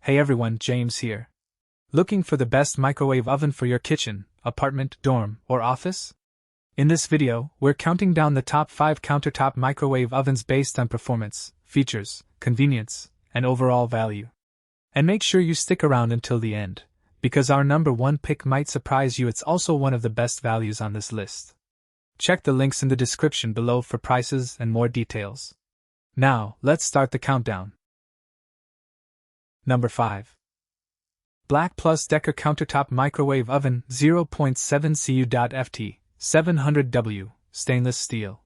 Hey everyone, James here. Looking for the best microwave oven for your kitchen, apartment, dorm, or office? In this video, we're counting down the top 5 countertop microwave ovens based on performance, features, convenience, and overall value. And make sure you stick around until the end, because our number 1 pick might surprise you. It's also one of the best values on this list. Check the links in the description below for prices and more details. Now, let's start the countdown. Number 5. BLACK+DECKER Countertop Microwave Oven 0.7 Cu.Ft, 700W, stainless steel.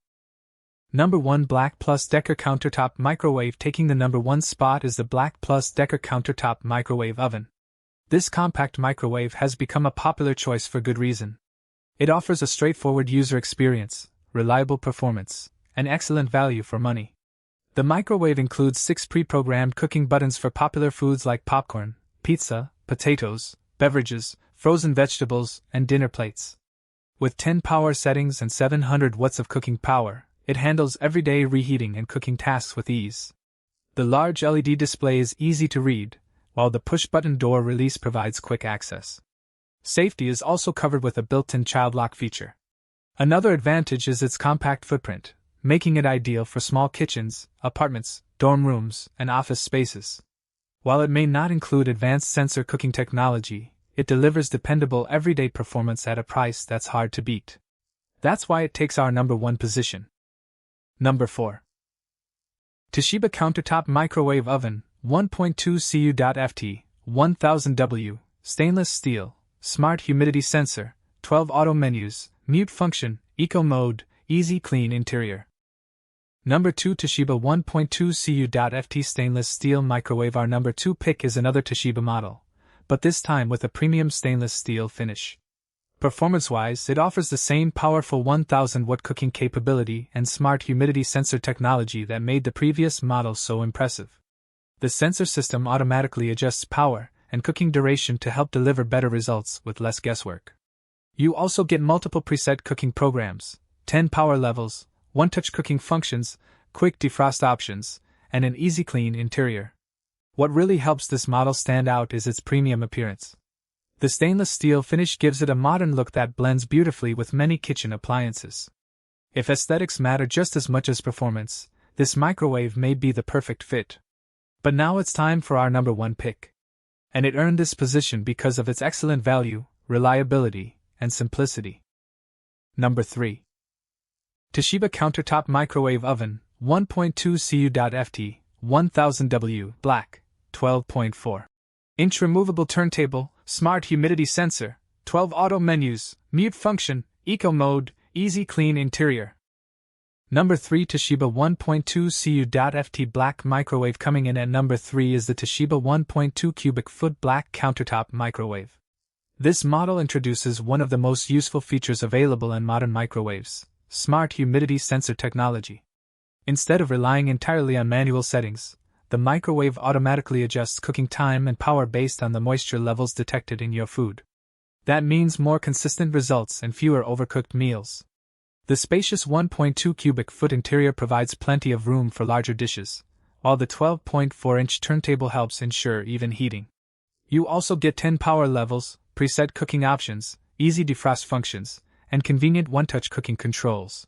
Number 1 BLACK+DECKER Countertop Microwave. Taking the number 1 spot is the BLACK+DECKER Countertop Microwave Oven. This compact microwave has become a popular choice for good reason. It offers a straightforward user experience, reliable performance, and excellent value for money. The microwave includes 6 pre-programmed cooking buttons for popular foods like popcorn, pizza, potatoes, beverages, frozen vegetables, and dinner plates. With 10 power settings and 700 watts of cooking power, it handles everyday reheating and cooking tasks with ease. The large LED display is easy to read, while the push-button door release provides quick access. Safety is also covered with a built-in child lock feature. Another advantage is its compact footprint, making it ideal for small kitchens, apartments, dorm rooms, and office spaces. While it may not include advanced sensor cooking technology, it delivers dependable everyday performance at a price that's hard to beat. That's why it takes our number 1 position. Number 4. Toshiba Countertop Microwave Oven 1.2 Cu.Ft, 1000W, stainless steel, smart humidity sensor, 12 auto menus, mute function, eco mode, easy clean interior. Number 2 Toshiba 1.2 Cu.Ft stainless steel microwave. Our number 2 pick is another Toshiba model, but this time with a premium stainless steel finish. Performance-wise, it offers the same powerful 1000-watt cooking capability and smart humidity sensor technology that made the previous model so impressive. The sensor system automatically adjusts power and cooking duration to help deliver better results with less guesswork. You also get multiple preset cooking programs, 10 power levels, one-touch cooking functions, quick defrost options, and an easy clean interior. What really helps this model stand out is its premium appearance. The stainless steel finish gives it a modern look that blends beautifully with many kitchen appliances. If aesthetics matter just as much as performance, this microwave may be the perfect fit. But now it's time for our number 1 pick. And it earned this position because of its excellent value, reliability, and simplicity. Number 3. Toshiba Countertop Microwave Oven 1.2 Cu.Ft, 1000W, black, 12.4-inch removable turntable, smart humidity sensor, 12 auto menus, mute function, eco mode, easy clean interior. Number 3 Toshiba 1.2 Cu.Ft black microwave. Coming in at number 3 is the Toshiba 1.2 cubic foot black countertop microwave. This model introduces one of the most useful features available in modern microwaves: smart humidity sensor technology. Instead of relying entirely on manual settings, the microwave automatically adjusts cooking time and power based on the moisture levels detected in your food. That means more consistent results and fewer overcooked meals. The spacious 1.2 cubic foot interior provides plenty of room for larger dishes, while the 12.4-inch turntable helps ensure even heating. You also get 10 power levels, preset cooking options, easy defrost functions, and convenient one-touch cooking controls.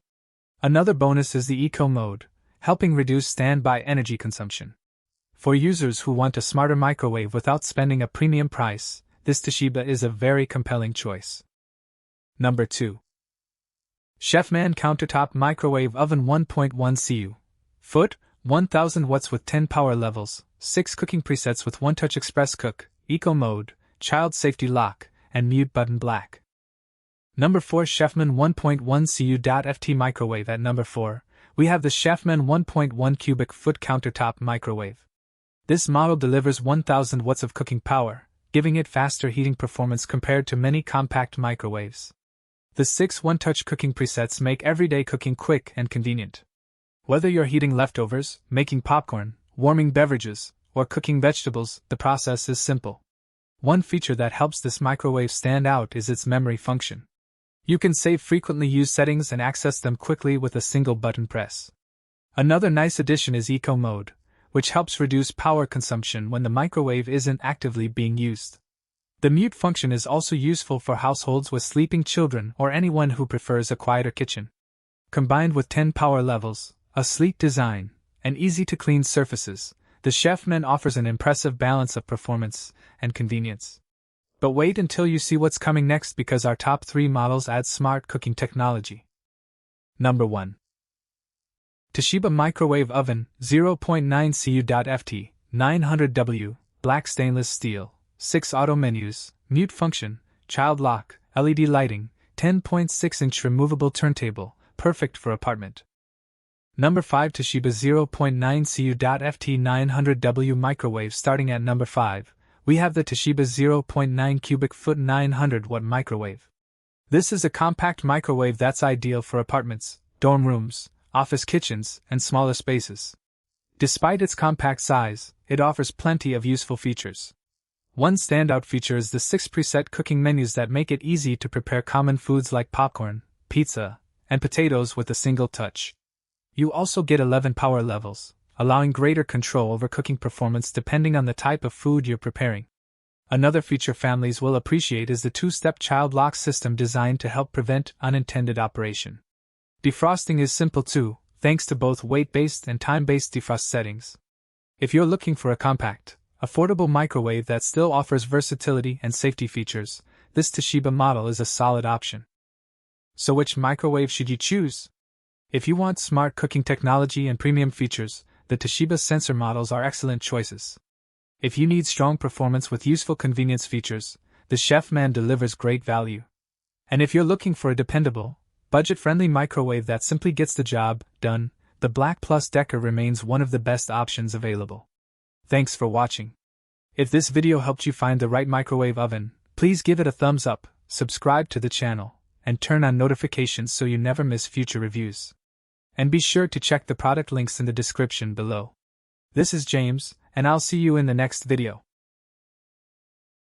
Another bonus is the eco mode, helping reduce standby energy consumption. For users who want a smarter microwave without spending a premium price, this Toshiba is a very compelling choice. Number 2. Chefman Countertop Microwave Oven 1.1 Cu.Ft, 1000 watts with 10 power levels, 6 cooking presets with one-touch express cook, eco mode, child safety lock, and mute button. Black. Number 4 Chefman 1.1 Cu.Ft microwave. At number 4, we have the Chefman 1.1 cubic foot countertop microwave. This model delivers 1000 watts of cooking power, giving it faster heating performance compared to many compact microwaves. The 6 one-touch cooking presets make everyday cooking quick and convenient. Whether you're heating leftovers, making popcorn, warming beverages, or cooking vegetables, the process is simple. One feature that helps this microwave stand out is its memory function. You can save frequently used settings and access them quickly with a single button press. Another nice addition is Eco Mode, which helps reduce power consumption when the microwave isn't actively being used. The mute function is also useful for households with sleeping children or anyone who prefers a quieter kitchen. Combined with 10 power levels, a sleek design, and easy-to-clean surfaces, the Chefman offers an impressive balance of performance and convenience. But wait until you see what's coming next, because our top 3 models add smart cooking technology. Number 1. Toshiba Microwave Oven 0.9 Cu.Ft 900W, black stainless steel, 6 auto menus, mute function, child lock, LED lighting, 10.6-inch removable turntable, perfect for apartment. Number 5. Toshiba 0.9 Cu.Ft 900W microwave. Starting at number 5, we have the Toshiba 0.9 Cu.Ft 900W microwave. This is a compact microwave that's ideal for apartments, dorm rooms, office kitchens, and smaller spaces. Despite its compact size, it offers plenty of useful features. One standout feature is the 6 preset cooking menus that make it easy to prepare common foods like popcorn, pizza, and potatoes with a single touch. You also get 11 power levels, allowing greater control over cooking performance depending on the type of food you're preparing. Another feature families will appreciate is the 2-step child lock system designed to help prevent unintended operation. Defrosting is simple too, thanks to both weight-based and time-based defrost settings. If you're looking for a compact, affordable microwave that still offers versatility and safety features, this Toshiba model is a solid option. So which microwave should you choose? If you want smart cooking technology and premium features, the Toshiba sensor models are excellent choices. If you need strong performance with useful convenience features, the Chefman delivers great value. And if you're looking for a dependable, budget-friendly microwave that simply gets the job done, the BLACK+DECKER remains one of the best options available. Thanks for watching. If this video helped you find the right microwave oven, please give it a thumbs up, subscribe to the channel, and turn on notifications so you never miss future reviews. And be sure to check the product links in the description below. This is James, and I'll see you in the next video.